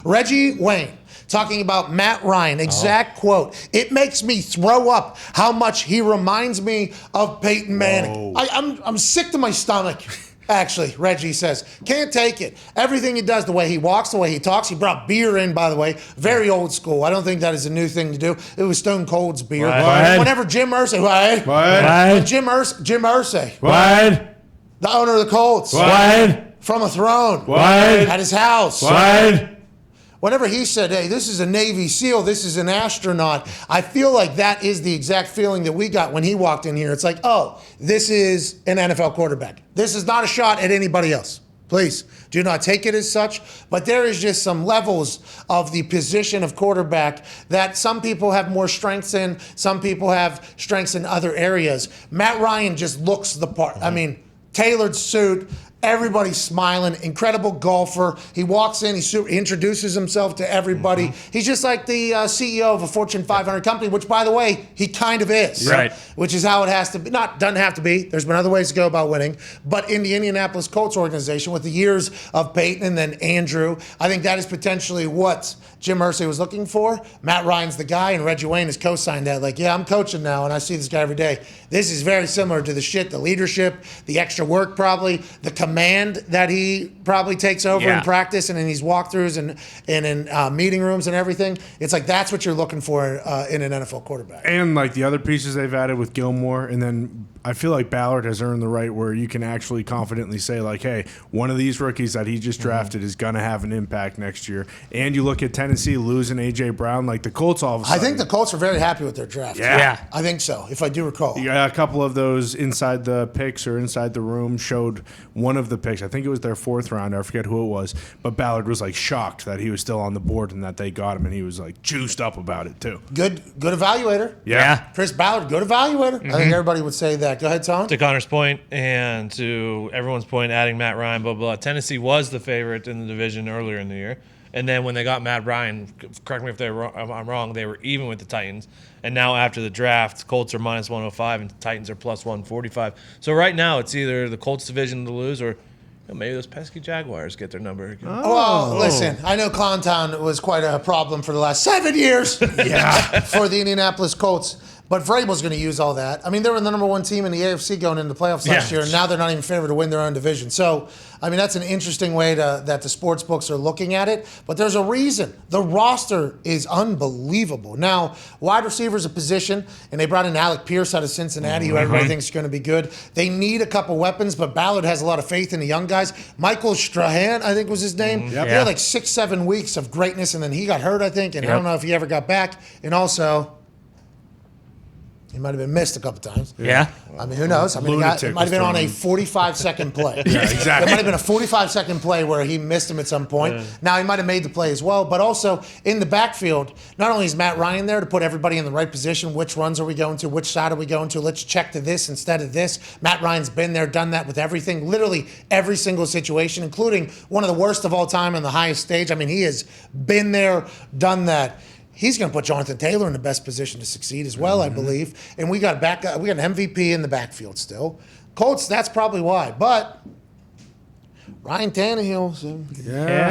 Reggie Wayne talking about Matt Ryan, exact quote. It makes me throw up how much he reminds me of Peyton Manning. I'm sick to my stomach. Actually, Reggie says, can't take it. Everything he does, the way he walks, the way he talks. He brought beer in, by the way. Very old school. I don't think that is a new thing to do. It was Stone Cold's beer. Whenever Jim Irsay, Jim Irsay, the owner of the Colts, from a throne, at his house, whenever he said, hey, this is a Navy SEAL, this is an astronaut, I feel like that is the exact feeling that we got when he walked in here. It's like, oh, this is an NFL quarterback. This is not a shot at anybody else. Please, do not take it as such. But there is just some levels of the position of quarterback that some people have more strengths in, some people have strengths in other areas. Matt Ryan just looks the part. I mean, tailored suit, everybody's smiling, incredible golfer. He walks in, he introduces himself to everybody. He's just like the CEO of a Fortune 500 company, which, by the way, he kind of is. Right. Which is how it has to be. Doesn't have to be. There's been other ways to go about winning. But in the Indianapolis Colts organization, with the years of Peyton and then Andrew, I think that is potentially what Jim Irsay was looking for. Matt Ryan's the guy, and Reggie Wayne has co-signed that. Like, yeah, I'm coaching now, and I see this guy every day. This is very similar to the leadership, the extra work probably, the command that he probably takes over in practice and in these walkthroughs and in meeting rooms and everything. It's like that's what you're looking for in an NFL quarterback. And like the other pieces they've added with Gilmore, and then I feel like Ballard has earned the right where you can actually confidently say like, hey, one of these rookies that he just drafted is going to have an impact next year. And you look at Tennessee losing A.J. Brown, like the Colts all of a sudden. I think the Colts are very happy with their draft. Yeah. I think so, if I do recall. Yeah, a couple of those inside the picks or inside the room showed one of the picks. I think it was their fourth round. I forget who it was. But Ballard was like shocked that he was still on the board and that they got him, and he was like juiced up about it too. Good evaluator. Yeah. Chris Ballard, good evaluator. I think everybody would say that. Go ahead, Tom. To Connor's point and to everyone's point, adding Matt Ryan, blah, blah, blah. Tennessee was the favorite in the division earlier in the year. And then when they got Matt Ryan, correct me if I'm wrong, they were even with the Titans. And now after the draft, Colts are minus 105 and the Titans are plus 145. So right now it's either the Colts division to lose or maybe those pesky Jaguars get their number. Well, listen, I know Clowntown was quite a problem for the last 7 years for the Indianapolis Colts. But Vrabel's going to use all that. I mean, they were the number one team in the AFC going into the playoffs last year, and now they're not even favored to win their own division. So, I mean, that's an interesting way that the sports books are looking at it. But there's a reason. The roster is unbelievable. Now, wide receiver's a position, and they brought in Alec Pierce out of Cincinnati, who everybody thinks is going to be good. They need a couple weapons, but Ballard has a lot of faith in the young guys. Michael Strahan, I think was his name. He had like 6-7 weeks of greatness, and then he got hurt, I think, and I don't know if he ever got back. And also, he might have been missed a couple times. Yeah. I mean, who knows? I mean, it might have been on a 45-second play. Yeah, exactly. It might have been a 45-second play where he missed him at some point. Yeah. Now, he might have made the play as well. But also, in the backfield, not only is Matt Ryan there to put everybody in the right position, which runs are we going to, which side are we going to, let's check to this instead of this. Matt Ryan's been there, done that with everything, literally every single situation, including one of the worst of all time on the highest stage. I mean, he has been there, done that. He's going to put Jonathan Taylor in the best position to succeed as well, I believe. And we got an MVP in the backfield still. Colts, that's probably why. But Ryan Tannehill,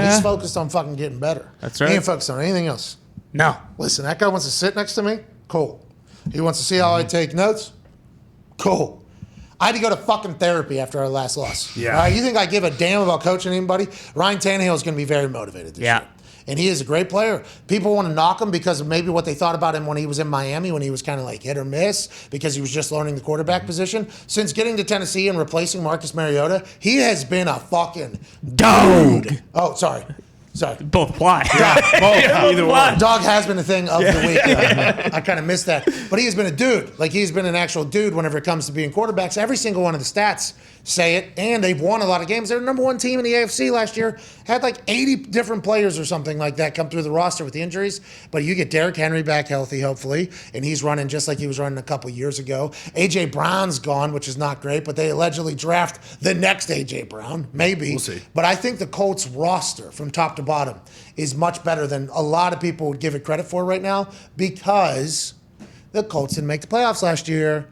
he's focused on fucking getting better. That's right. He ain't focused on anything else. No. Listen, that guy wants to sit next to me? Cool. He wants to see how I take notes? Cool. I had to go to fucking therapy after our last loss. Yeah. You think I give a damn about coaching anybody? Ryan Tannehill is going to be very motivated this year. And he is a great player. People want to knock him because of maybe what they thought about him when he was in Miami, when he was kind of like hit or miss because he was just learning the quarterback position. Since getting to Tennessee and replacing Marcus Mariota, he has been a fucking dude. Oh, sorry. Both apply. Either one. Dog has been a thing of the week. I kind of missed that. But he has been a dude. Like, he's been an actual dude whenever it comes to being quarterbacks. Every single one of the stats say it, and they've won a lot of games. They're the number one team in the AFC last year. Had like 80 different players or something like that come through the roster with the injuries. But you get Derrick Henry back healthy, hopefully, and he's running just like he was running a couple years ago. A.J. Brown's gone, which is not great, but they allegedly draft the next A.J. Brown. Maybe. We'll see. But I think the Colts roster from top to bottom is much better than a lot of people would give it credit for right now because the Colts didn't make the playoffs last year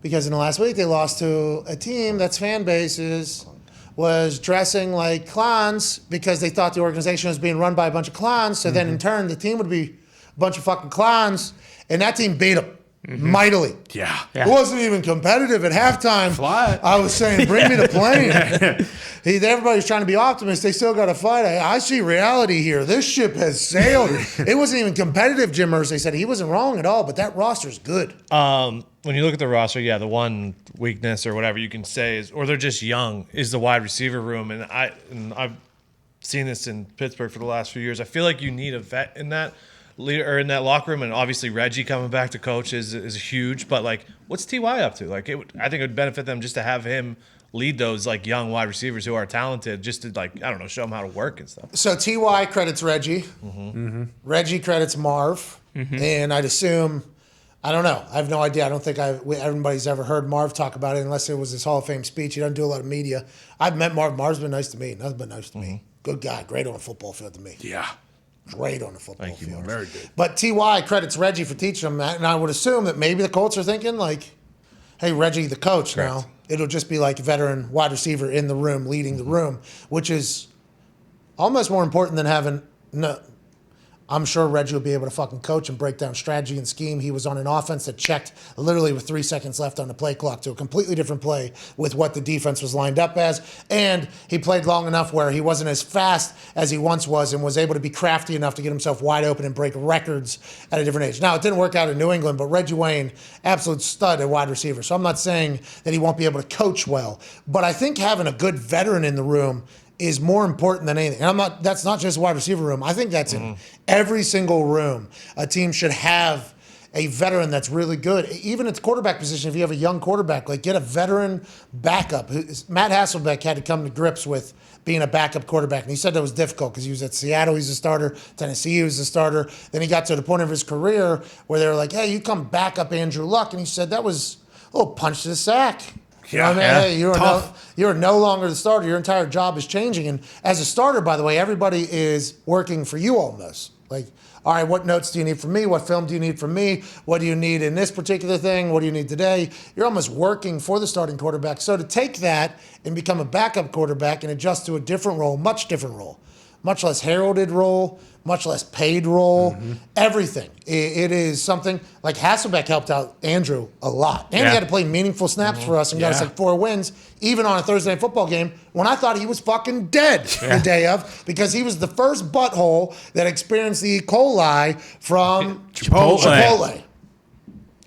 because in the last week they lost to a team that's fan base is was dressing like clowns because they thought the organization was being run by a bunch of clowns. So then in turn, the team would be a bunch of fucking clowns. And that team beat them mightily. Yeah. It wasn't even competitive at halftime. Fly. I was saying, bring me the plane. Everybody's trying to be optimists. They still got to fight. I see reality here. This ship has sailed. It wasn't even competitive, Jim Irsay said. He wasn't wrong at all, but that roster's good. When you look at the roster, yeah, the one weakness or whatever you can say is, or they're just young, is the wide receiver room. And I've seen this in Pittsburgh for the last few years. I feel like you need a vet in that leader or in that locker room, and obviously Reggie coming back to coach is huge. But like, what's Ty up to? Like, I think it would benefit them just to have him lead those like young wide receivers who are talented, just to like, I don't know, show them how to work and stuff. So Ty credits Reggie, Reggie credits Marv, and I'd assume. I don't know. I have no idea. I don't think everybody's ever heard Marv talk about it unless it was his Hall of Fame speech. He doesn't do a lot of media. I've met Marv. Marv's been nice to me. Nothing's been nice to me. Good guy. Great on a football field to me. Yeah. Great on the football Thank you, field. Very good. But Ty credits Reggie for teaching him that. And I would assume that maybe the Colts are thinking like, hey, Reggie, the coach now. It'll just be like a veteran wide receiver in the room leading the room, which is almost more important than having I'm sure Reggie will be able to fucking coach and break down strategy and scheme. He was on an offense that checked literally with 3 seconds left on the play clock to a completely different play with what the defense was lined up as. And he played long enough where he wasn't as fast as he once was and was able to be crafty enough to get himself wide open and break records at a different age. Now, it didn't work out in New England, but Reggie Wayne, absolute stud at wide receiver. So I'm not saying that he won't be able to coach well. But I think having a good veteran in the room is more important than anything. And that's not just wide receiver room. I think that's in every single room. A team should have a veteran that's really good. Even at the quarterback position, if you have a young quarterback, like get a veteran backup. Matt Hasselbeck had to come to grips with being a backup quarterback. And he said that was difficult because he was at Seattle, he's a starter. Tennessee, he was a starter. Then he got to the point of his career where they were like, hey, you come back up Andrew Luck. And he said that was a little punch to the sack. You know what I mean? Hey, you're no longer the starter. Your entire job is changing. And as a starter, by the way, everybody is working for you almost. Like, all right, what notes do you need from me? What film do you need from me? What do you need in this particular thing? What do you need today? You're almost working for the starting quarterback. So to take that and become a backup quarterback and adjust to a different role, much different role, much less heralded role, much less paid role, everything. It is something like Hasselbeck helped out Andrew a lot. And he had to play meaningful snaps for us and got us like 4 wins, even on a Thursday night football game when I thought he was fucking dead the day of, because he was the first butthole that experienced the E. coli from Chipotle.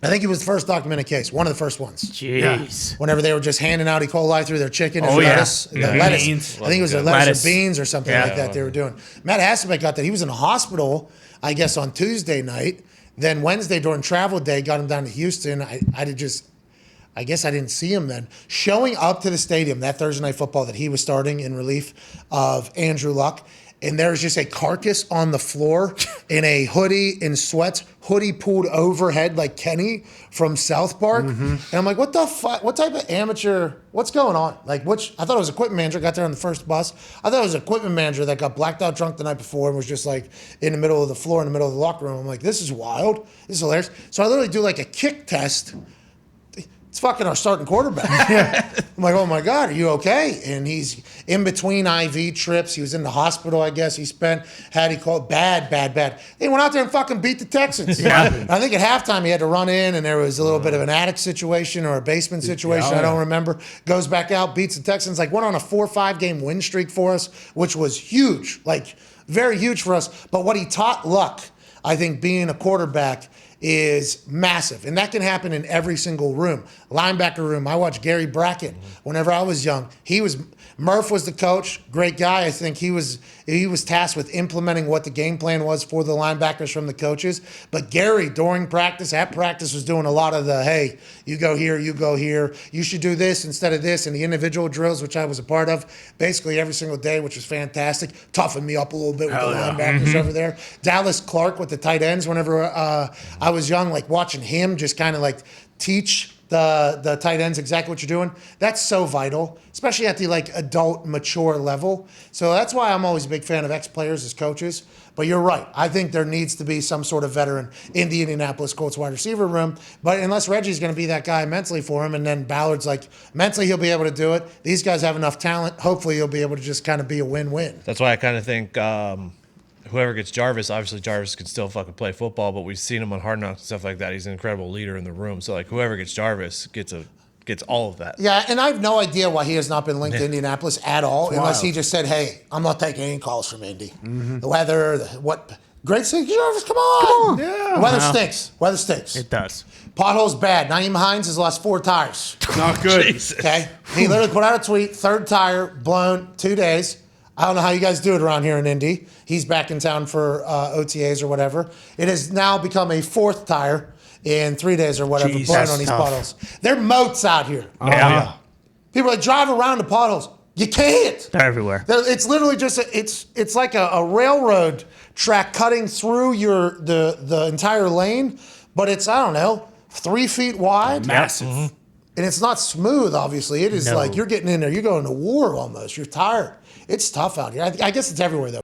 I think he was the first documented case, one of the first ones. Jeez. Whenever they were just handing out E. coli through their chicken and lettuce. Lettuce. Beans. I think it was lettuce or beans or something like that they were doing. Matt Hasselbeck got that. He was in a hospital, I guess, on Tuesday night. Then Wednesday during travel day, got him down to Houston. I guess I didn't see him then. Showing up to the stadium that Thursday night football that he was starting in relief of Andrew Luck, and there's just a carcass on the floor in a hoodie, in sweats, hoodie pulled overhead like Kenny from South Park. And I'm like, what the fuck? What type of amateur, what's going on? Like, I thought it was equipment manager, got there on the first bus. I thought it was equipment manager that got blacked out drunk the night before and was just like in the middle of the floor, in the middle of the locker room. I'm like, this is wild. This is hilarious. So I literally do like a kick test. It's fucking our starting quarterback. I'm like, oh my God, are you okay? And he's in between IV trips. He was in the hospital, I guess. He called bad. They went out there and fucking beat the Texans. I think at halftime he had to run in and there was a little bit of an attic situation or a basement situation. I don't remember. Goes back out, beats the Texans, like went on a 4-5 game win streak for us, which was huge, like very huge for us. But what he taught Luck, I think being a quarterback, is massive. And that can happen in every single room. Linebacker room. I watched Gary Brackett whenever I was young. Murph was the coach, great guy. I think he was tasked with implementing what the game plan was for the linebackers from the coaches. But Gary, during practice, at practice, was doing a lot of the, hey, you go here, you should do this instead of this, and the individual drills, which I was a part of, basically every single day, which was fantastic. Toughened me up a little bit with the linebackers over there. Dallas Clark with the tight ends, whenever I was young, like watching him just kind of like teach the tight ends, exactly what you're doing. That's so vital, especially at the adult, mature level. So that's why I'm always a big fan of ex-players as coaches. But you're right. I think there needs to be some sort of veteran in the Indianapolis Colts wide receiver room. But unless Reggie's going to be that guy mentally for him, and then Ballard's mentally he'll be able to do it. These guys have enough talent. Hopefully he'll be able to just kind of be a win-win. That's why I kind of think whoever gets Jarvis, obviously Jarvis can still fucking play football, but we've seen him on Hard Knocks and stuff like that. He's an incredible leader in the room. So whoever gets Jarvis gets all of that. Yeah, and I have no idea why he has not been linked to Indianapolis at all, unless he just said, hey, I'm not taking any calls from Indy. Mm-hmm. The weather, what. Great stinks, Jarvis, come on. Yeah. The weather stinks. Weather stinks. It does. Potholes bad. Naeem Hines has lost 4 tires. Not good. Jesus. Okay? He literally put out a tweet, 3rd tire blown, 2 days. I don't know how you guys do it around here in Indy. He's back in town for OTAs or whatever. It has now become a 4th tire in 3 days or whatever, Jeez, blown on these potholes. They're moats out here. Yeah. People drive around the potholes. You can't. They're everywhere. It's literally just it's like a railroad track cutting through the entire lane, but it's, I don't know, 3 feet wide. Massive. And it's not smooth, obviously. It is No. you're getting in there. You're going to war almost. You're tired. It's tough out here. I guess it's everywhere, though.